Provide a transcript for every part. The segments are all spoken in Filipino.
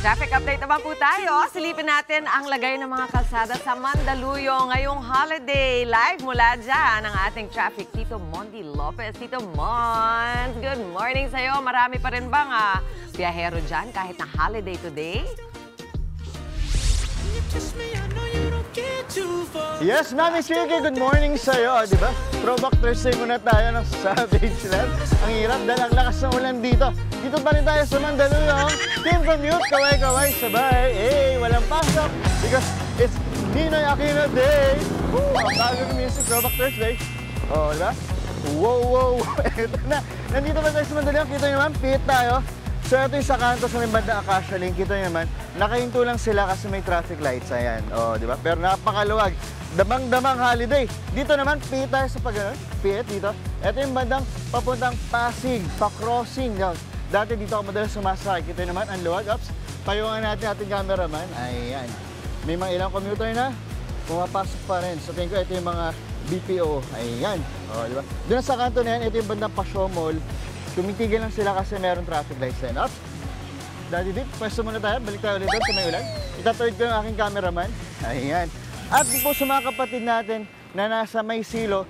Traffic update naman po tayo. Silipin natin ang lagay ng mga kalsada sa Mandaluyong ngayong holiday. Live mula dyan ang ating traffic Tito Mondi Lopez. Tito Mons, good morning sa'yo. Marami pa rin bang biyahero dyan kahit na holiday today? Yes, Mami Chiki, good morning sa'yo, di ba? Throwback Thursday muna tayo ng Savage Land. Ang hirap dahil ang lakas ng ulan dito. Dito pa rin tayo sa Mandaluyong. Team Commute, kaway-kaway, sabay. Hey, walang pasok because it's Ninoy Aquino Day. Woo! Ang bago ng music, Throwback Thursday. Oh, di ba? Wow! Ito na. Nandito pa tayo sa Mandaluyong. Kita nyo naman, pit tayo. So ito yung sa kanto sa may banda Acacia Lane, kita nyo naman, nakahinto lang sila kasi may traffic lights, ayan, di ba? Pero napakaluwag, damang-damang holiday. Dito naman, pit tayo sa pag-ano, pit dito. Ito yung bandang papuntang Pasig, pa-crossing. Dati dito ako madalas sumasakay, kita nyo naman, ang luwag, ups. Payungan natin ating cameraman, ayan. May mga ilang commuter na, pumapasok pa rin. So tingin ko, ito yung mga BPO, ayan, di ba? Doon sa kanto na yan, ito yung bandang Pasyo Mall. Tumitigil lang sila kasi meron traffic lights na. Up. Daddy Dip, pwesto muna tayo. Balik tayo ulit doon sa may ulan. Itaturd ko yung aking cameraman. Ayan. At po sa mga kapatid natin na nasa Maysilo,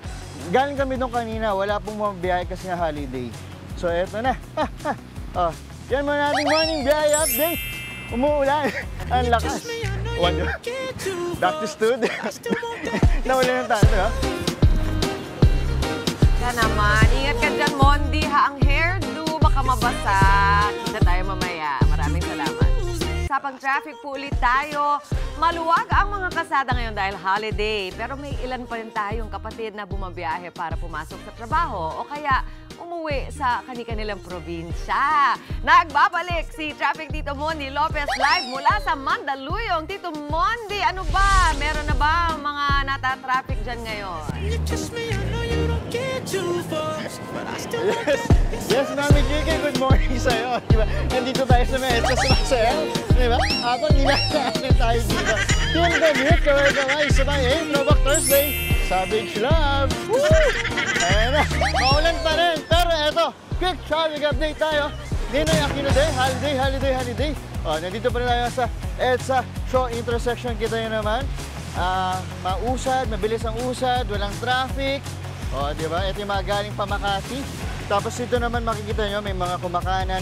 galing kami doon kanina. Wala pong mabiyahe kasi nga holiday. So, eto na. Yan muna nating morning biyahe update. Umuulan. Ang lakas. Back to studio. Naulan ng tayo, Naman. Ingat ka dyan, Mondi, ha? Ang hairdo, baka mabasa. Kita tayo mamaya. Maraming salamat. Sa pang-traffic po ulit tayo. Maluwag ang mga kasada ngayon dahil holiday. Pero may ilan pa rin tayong kapatid na bumabiyahe para pumasok sa trabaho o kaya umuwi sa kani-kanilang probinsya. Nagbabalik si Traffic Tito Mondi Lopez live mula sa Mandaluyong. Tito Mondi, ano ba? Meron na ba mga nata-traffic dyan ngayon? Yes, Mami Chiki, good morning sa'yo. Diba? Nandito tayo sa Mesa Sumasel. Diba? Ako, ninasaan tayo dito. Team Commute, kaway-kaway, sabay. Hey, Throwback Thursday, Savage Love. Woo! Ayan na, maulan pa rin. Pero eto, quick traffic update tayo. Ninoy Aquino Day, holiday. Nandito pa rin tayo sa EDSA Show intersection. Kita nyo naman. Mausad, mabilis ang usad, walang traffic. Di ba? Ito yung mga galing pa Makati. Tapos dito naman makikita nyo, may mga kumakanan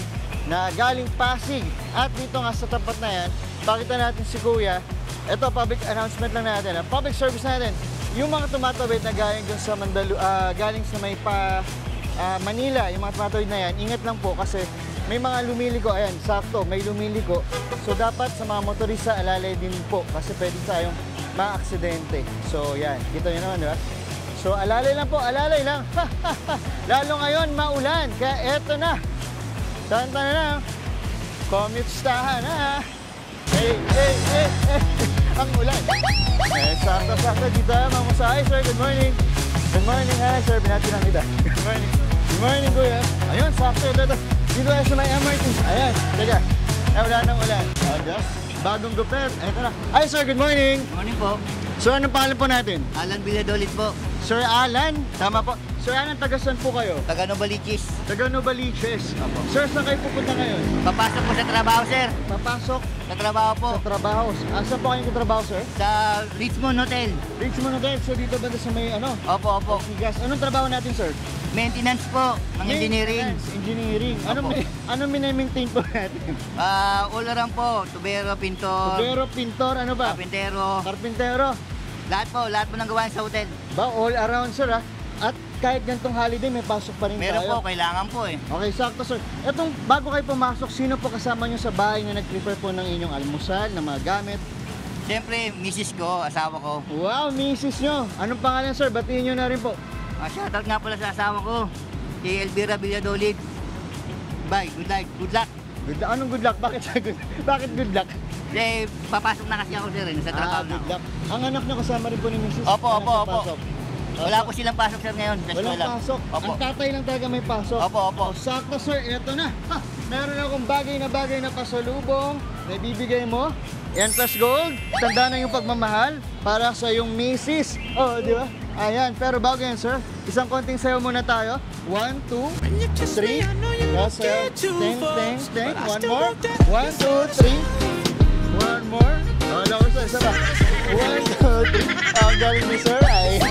na galing Pasig. At dito nga sa tapat na yan, pakita natin si Kuya. Ito, public announcement lang natin. Public service natin. Yung mga tumatawid na galing dun sa galing sa may Manila, yung mga tumatawid na yan, ingat lang po kasi may mga lumiliko. Ayan, sakto, may lumiliko. So dapat sa mga motorista, alalay din po kasi pwede tayong ma-aksidente. So yan, kita nyo naman, di ba? So, alalay lang po, alalay lang. Lalo ngayon, maulan. Kaya eto na. Tanta na. Commute-stahan na. Hey. Ang ulan. Sakto dito. Mamusahay, sir. Good morning. Good morning. Hi, sir. Binati lang kita. Good morning. Good morning, kuya. Ayun, sakto. Dito tayo sa may MRT. Ayan. Teka. Wala nang ulan. Bagong gupit. Eto na. Hi, sir. Good morning. Good morning po. So, anong pangalan po natin? Alan Villadolid po. Sir Alan, tama po. Sir Alan, taga saan po kayo? Taga Novaliches. Taga Novaliches. Sir, saan kayo pupunta ngayon? Papasok po sa trabaho, sir. Papasok Sa trabaho po. sa trabaho. Saan po kayo trabaho, sir? Sa Richmond Hotel. Richmond Hotel. So, dito ba sa may ano? Opo. Gas. Anong trabaho natin, sir? Maintenance po. Ng engineering. Engineering. Anong minamaintain po natin? All around po. Tubero, pintor. Tubero, pintor, ano ba? Carpintero. Carpintero. Lahat po ng gawain sa hotel. Ba, all around, sir, ha? At kahit ganitong holiday, may pasok pa rin Meron tayo. po, kailangan po eh. Okay, sakto, sir. Etong bago kayo pumasok, sino po kasama nyo sa bahay na nag-prepare po ng inyong almusal, ng mga gamit? Siyempre, misis ko, asawa ko. Wow, misis nyo. Anong pangalan, sir? Batiin nyo na rin po. Shoutout nga pala sa asawa ko. Si Elvira Villadolid. Bye, good luck. Good luck. Anong good luck? Bakit good luck? Eh, papasok na kasi ako, sir, sa trabaho na. Good luck. Ang anak nyo kasama rin po ni misis? Opo. Pasok. Wala po silang pasok, sir, ngayon. Walang pasok. Opo. Ang tatay lang talaga may pasok. Opo. Sakto, sir. Ito na. Meron akong bagay na pasalubong na ibibigay mo. Yan plus gold. Tanda na yung pagmamahal para sa yung misis. Di ba? Ayan. Pero bago yan, sir, isang konting sayo muna tayo. 1, 2, 3. Teng. One more. 1, 2, 3. more. Wala ko sir, isa ba? 1, 2, 3. Ang galing ni sir ay.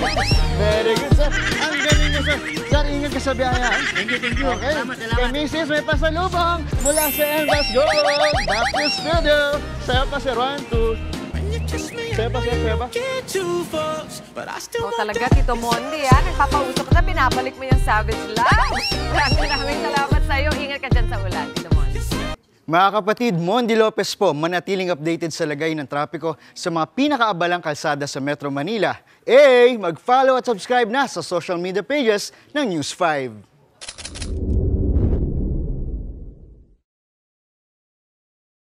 Very good sir. Ang galing ni sir. Sir, ingat ka sa biyahe. Thank you. Okay. Salamat. Kay Mrs. may pasalubong mula sa Endas Go. Back to studio. Sayo pa sir. 1, 2. Sayo pa sir. Sayo pa. Talaga, Tito Mondi, nagpapausok na, pinabalik mo yung Savage Love. Maraming salamat sa'yo. Ingat ka dyan sa ulan, Tito Mondi. Mga kapatid, Mondi Lopez po, manatiling updated sa lagay ng trapiko sa mga pinakaabalang kalsada sa Metro Manila. Mag-follow at subscribe na sa social media pages ng News 5.